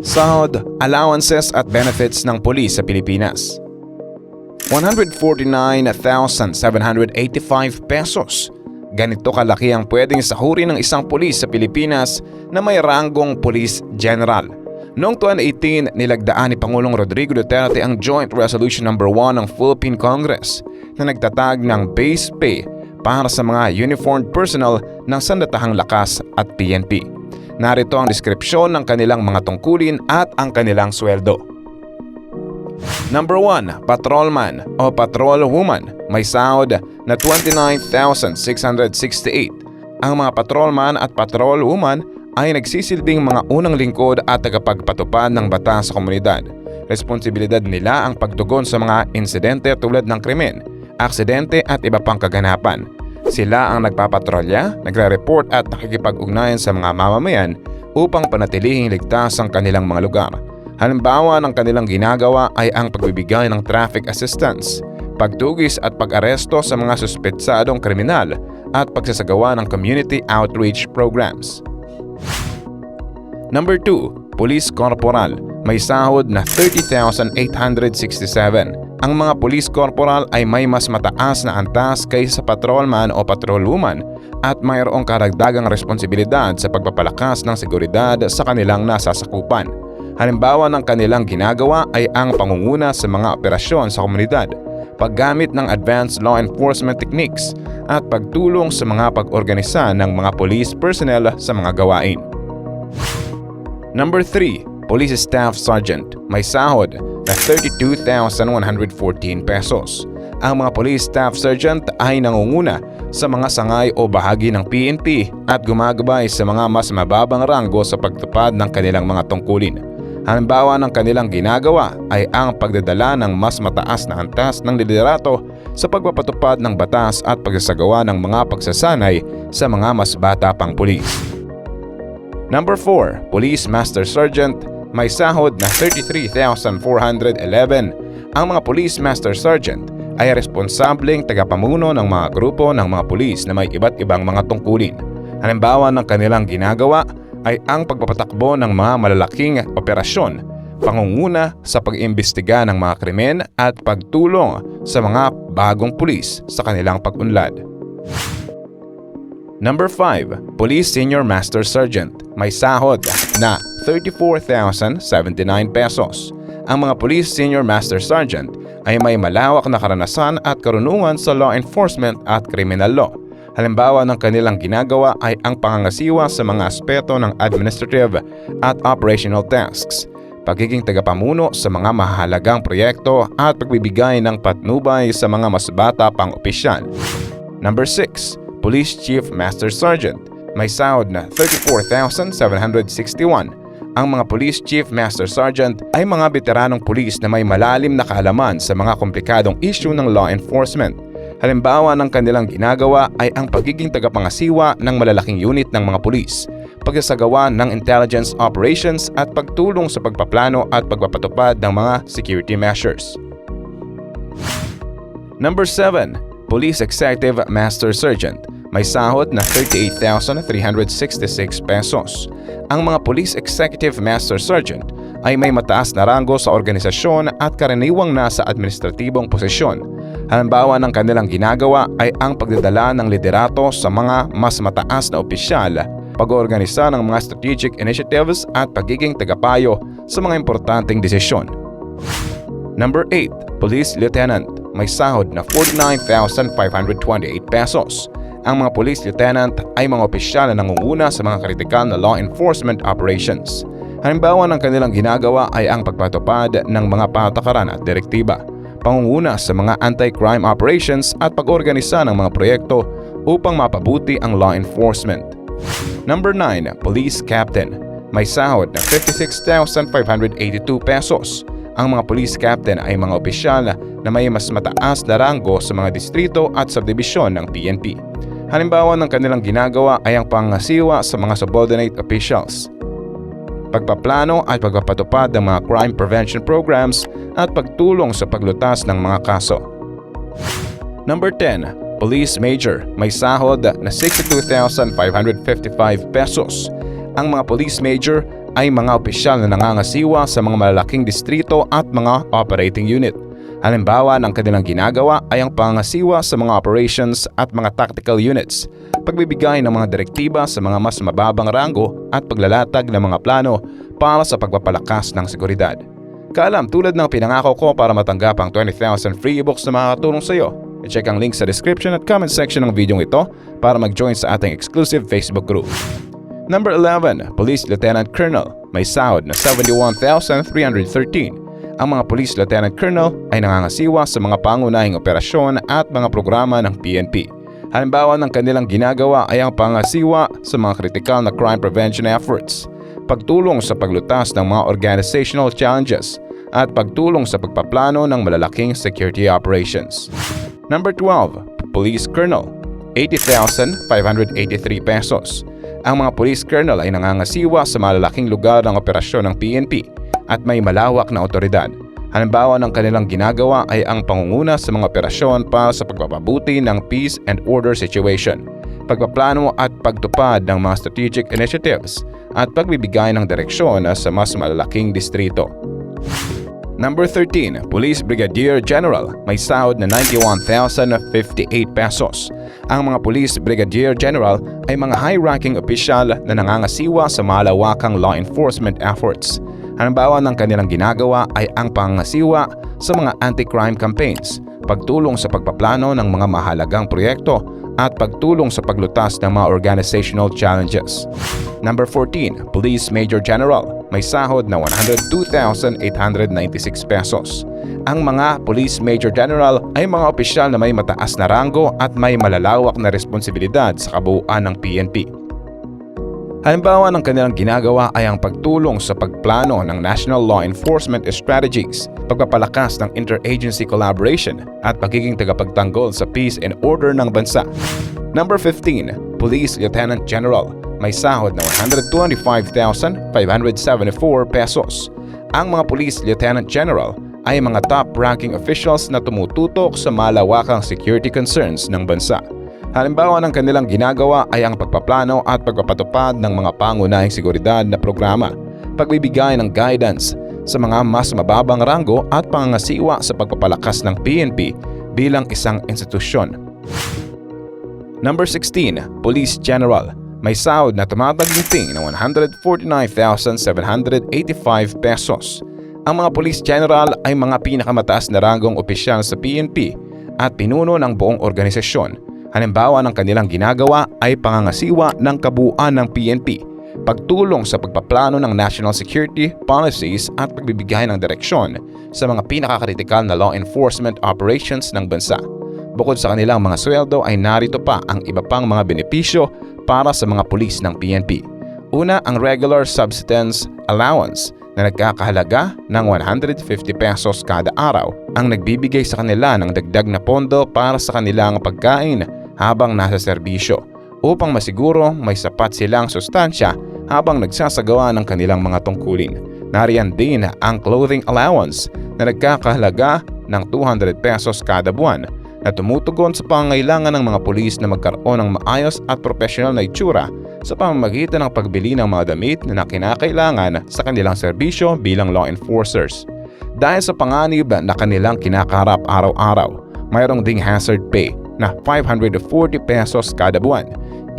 Sahod, allowances at benefits ng pulis sa Pilipinas. 149,785 pesos. Ganito kalaki ang pwedeng sahurin ng isang pulis sa Pilipinas na may ranggong Police General. Noong 2018, nilagdaan ni Pangulong Rodrigo Duterte ang Joint Resolution No. 1 ng Philippine Congress na nagtatag ng base pay para sa mga uniformed personnel ng Sandatahang Lakas at PNP. Narito ang deskripsyon ng kanilang mga tungkulin at ang kanilang sweldo. Number 1, patrolman o patrolwoman, may sahod na 29,668. Ang mga patrolman at patrolwoman ay nagsisilbing mga unang lingkod at tagapagpatupad ng batas sa komunidad. Responsibilidad nila ang pagtugon sa mga insidente tulad ng krimen, aksidente at iba pang kaganapan. Sila ang nagpapatrolya, nagre-report at nakikipag-ugnayan sa mga mamamayan upang panatilihing ligtas ang kanilang mga lugar. Halimbawa ng kanilang ginagawa ay ang pagbibigay ng traffic assistance, pagtugis at pag-aresto sa mga suspetsadong kriminal at pagsasagawa ng community outreach programs. Number 2, Police Corporal, may sahod na 30,867. Ang mga police corporal ay may mas mataas na antas kaysa sa patrolman o patrolwoman at mayroong karagdagang responsibilidad sa pagpapalakas ng seguridad sa kanilang nasasakupan. Halimbawa ng kanilang ginagawa ay ang pangunguna sa mga operasyon sa komunidad, paggamit ng advanced law enforcement techniques at pagtulong sa mga pag-organisa ng mga police personnel sa mga gawain. Number 3, Police Staff Sergeant, may sahod na 32,114 pesos. Ang mga Police Staff Sergeant ay nangunguna sa mga sangay o bahagi ng PNP at gumagabay sa mga mas mababang ranggo sa pagtupad ng kanilang mga tungkulin. Halimbawa ng kanilang ginagawa ay ang pagdadala ng mas mataas na antas ng liderato sa pagpapatupad ng batas at pagsasagawa ng mga pagsasanay sa mga mas bata pang pulis. Number 4, Police Master Sergeant, may sahod na 33,411. Ang mga Police Master Sergeant ay responsableng tagapamuno ng mga grupo ng mga pulis na may iba't ibang mga tungkulin. Halimbawa ng kanilang ginagawa ay ang pagpapatakbo ng mga malalaking operasyon, pangunguna sa pag-imbestiga ng mga krimen at pagtulong sa mga bagong pulis sa kanilang pag-unlad. Number 5, Police Senior Master Sergeant, may sahod na 34,079 pesos. Ang mga Police Senior Master Sergeant ay may malawak na karanasan at karunungan sa law enforcement at criminal law. Halimbawa ng kanilang ginagawa ay ang pangangasiwa sa mga aspeto ng administrative at operational tasks, pagiging tagapamuno sa mga mahalagang proyekto at pagbibigay ng patnubay sa mga mas bata pang opisyal. Number 6, Police Chief Master Sergeant, may sahod na 34,761. Ang mga Police Chief Master Sergeant ay mga veteranong pulis na may malalim na kaalaman sa mga komplikadong issue ng law enforcement. Halimbawa ng kanilang ginagawa ay ang pagiging tagapangasiwa ng malalaking unit ng mga pulis, pagsasagawa ng intelligence operations at pagtulong sa pagpaplano at pagpapatupad ng mga security measures. Number 7, Police Executive Master Sergeant, may sahod na 38,366 pesos. Ang mga Police Executive Master Sergeant ay may mataas na ranggo sa organisasyon at karaniwang nasa administratibong posisyon. Halimbawa ng kanilang ginagawa ay ang pagdadala ng liderato sa mga mas mataas na opisyal, pag-oorganisa ng mga strategic initiatives at pagiging tagapayo sa mga importanteng desisyon. Number 8, Police Lieutenant, may sahod na 49,528 pesos. Ang mga police lieutenant ay mga opisyal na nangunguna sa mga kritikal na law enforcement operations. Halimbawa ng kanilang ginagawa ay ang pagpatupad ng mga patakaran at direktiba, pangunguna sa mga anti-crime operations at pag-organisa ng mga proyekto upang mapabuti ang law enforcement. Number 9, Police Captain, may sahod na 56,582 pesos. Ang mga police captain ay mga opisyal na may mas mataas na ranggo sa mga distrito at subdibisyon ng PNP. Halimbawa ng kanilang ginagawa ay ang pangasiwa sa mga subordinate officials, pagpaplano at pagpapatupad ng mga crime prevention programs at pagtulong sa paglutas ng mga kaso. Number 10, Police Major, may sahod na 62,555 pesos. Ang mga police major ay mga opisyal na nangangasiwa sa mga malalaking distrito at mga operating unit. Halimbawa ng kanilang ginagawa ay ang pangasiwa sa mga operations at mga tactical units, pagbibigay ng mga direktiba sa mga mas mababang rango at paglalatag ng mga plano para sa pagpapalakas ng seguridad. Kaalam, tulad ng pinangako ko para matanggap ang 20,000 free ebooks na makakatulong sa iyo, i-check ang link sa description at comment section ng video ito para mag-join sa ating exclusive Facebook group. Number 11, Police Lieutenant Colonel, may sahod na 71,313. Ang mga Police Lieutenant Colonel ay nangangasiwa sa mga pangunahing operasyon at mga programa ng PNP. Halimbawa ng kanilang ginagawa ay ang pangasiwa sa mga critical na crime prevention efforts, pagtulong sa paglutas ng mga organizational challenges, at pagtulong sa pagpaplano ng malalaking security operations. Number 12, Police Colonel, 80,583 pesos. Ang mga Police Colonel ay nangangasiwa sa malalaking lugar ng operasyon ng PNP at may malawak na otoridad. Halimbawa ng kanilang ginagawa ay ang pangunguna sa mga operasyon para sa pagpapabuti ng peace and order situation, pagpaplano at pagtupad ng mga strategic initiatives, at pagbibigay ng direksyon sa mas malalaking distrito. Number 13, Police Brigadier General, may sahod na 91,058 pesos. Ang mga Police Brigadier General ay mga high-ranking opisyal na nangangasiwa sa malawakang law enforcement efforts. Halimbawa ng kanilang ginagawa ay ang pangasiwa sa mga anti-crime campaigns, pagtulong sa pagpaplano ng mga mahalagang proyekto, at pagtulong sa paglutas ng mga organizational challenges. Number 14, Police Major General, may sahod na 102,896 pesos. Ang mga Police Major General ay mga opisyal na may mataas na rango at may malalawak na responsibilidad sa kabuuan ng PNP. Halimbawa ng kanilang ginagawa ay ang pagtulong sa pagplano ng National Law Enforcement Strategies, pagpapalakas ng interagency collaboration, at pagiging tagapagtanggol sa peace and order ng bansa. Number 15, Police Lieutenant General, may sahod na 125,574 pesos. Ang mga Police Lieutenant General ay mga top-ranking officials na tumututok sa malawakang security concerns ng bansa. Halimbawa ng kanilang ginagawa ay ang pagpaplano at pagpapatupad ng mga pangunahing seguridad na programa, pagbibigay ng guidance sa mga mas mababang rango at pangangasiwa sa pagpapalakas ng PNP bilang isang institusyon. Number 16, Police General, may sahod na tumataginting ng 149,785 pesos. Ang mga Police General ay mga pinakamataas na ranggong opisyal sa PNP at pinuno ng buong organisasyon. Halimbawa ng kanilang ginagawa ay pangangasiwa ng kabuuan ng PNP, pagtulong sa pagpaplano ng national security policies at pagbibigay ng direksyon sa mga pinakakritikal na law enforcement operations ng bansa. Bukod sa kanilang mga sweldo ay narito pa ang iba pang mga benepisyo para sa mga pulis ng PNP. Una, ang regular subsistence allowance na nagkakahalaga ng 150 pesos kada araw ang nagbibigay sa kanila ng dagdag na pondo para sa kanilang pagkain habang nasa serbisyo upang masiguro may sapat silang sustansya habang nagsasagawa ng kanilang mga tungkulin. Nariyan din ang clothing allowance na nagkakahalaga ng 200 pesos kada buwan na tumutugon sa pangangailangan ng mga pulis na magkaroon ng maayos at profesional na itsura sa pamamagitan ng pagbili ng mga damit na kinakailangan sa kanilang serbisyo bilang law enforcers. Dahil sa panganib na kanilang kinakaharap araw-araw, mayroong ding hazard pay na 540 pesos kada buwan.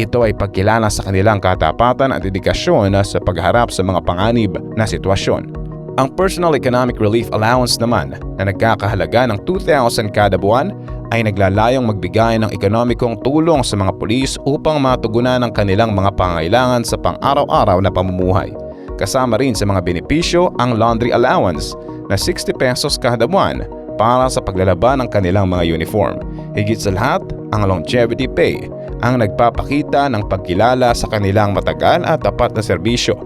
Ito ay pagkilala sa kanilang katapatan at dedikasyon sa pagharap sa mga panganib na sitwasyon. Ang Personal Economic Relief Allowance naman na nagkakahalaga ng 2,000 kada buwan ay naglalayong magbigay ng ekonomikong tulong sa mga pulis upang matugunan ang kanilang mga pangailangan sa pang-araw-araw na pamumuhay. Kasama rin sa mga benepisyo ang laundry allowance na 60 pesos kada buwan para sa paglalaban ng kanilang mga uniform. Higit sa lahat, ang longevity pay ang nagpapakita ng pagkilala sa kanilang matagal at tapat na serbisyo.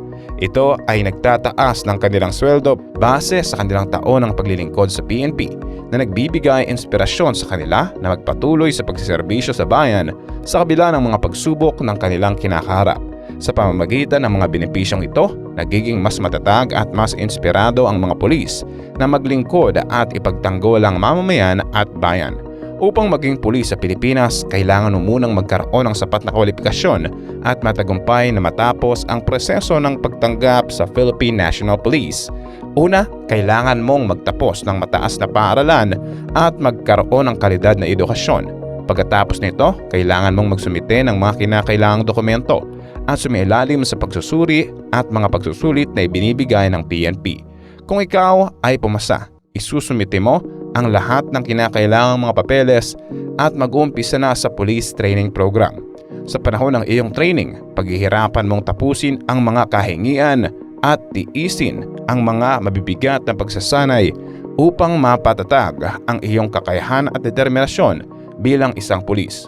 Ito ay nagtataas ng kanilang sweldo base sa kanilang taon ng paglilingkod sa PNP na nagbibigay inspirasyon sa kanila na magpatuloy sa pagsiserbisyo sa bayan sa kabila ng mga pagsubok ng kanilang kinakaharap. Sa pamamagitan ng mga benepisyong ito, nagiging mas matatag at mas inspirado ang mga pulis na maglingkod at ipagtanggol ang mamamayan at bayan. Upang maging pulis sa Pilipinas, kailangan mo munang magkaroon ng sapat na kwalifikasyon at matagumpay na matapos ang proseso ng pagtanggap sa Philippine National Police. Una, kailangan mong magtapos ng mataas na paaralan at magkaroon ng kalidad na edukasyon. Pagkatapos nito, kailangan mong magsumite ng mga kinakailangang dokumento at sumilalim sa pagsusuri at mga pagsusulit na ibinibigay ng PNP. Kung ikaw ay pumasa, isusumite mo ang lahat ng kinakailangang mga papeles at mag-uumpisa na sa police training program. Sa panahon ng iyong training, paghihirapan mong tapusin ang mga kahingian at tiisin ang mga mabibigat na pagsasanay upang mapatatag ang iyong kakayahan at determinasyon bilang isang pulis.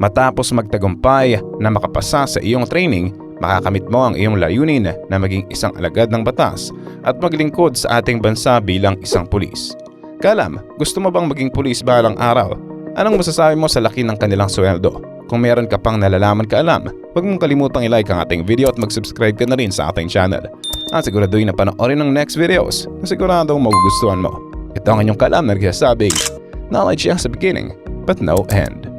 Matapos magtagumpay na makapasa sa iyong training, makakamit mo ang iyong layunin na maging isang alagad ng batas at maglingkod sa ating bansa bilang isang pulis. Kalam, gusto mo bang maging pulis balang araw? Anong masasabi mo sa laki ng kanilang sweldo? Kung meron ka pang nalalaman kaalam, huwag mong kalimutang i-like ang ating video at mag-subscribe ka na rin sa ating channel. At siguraduhin na panoorin ng next videos na siguradong magugustuhan mo. Ito ang inyong Kalam na nagsasabing, knowledge ang sa beginning but no end.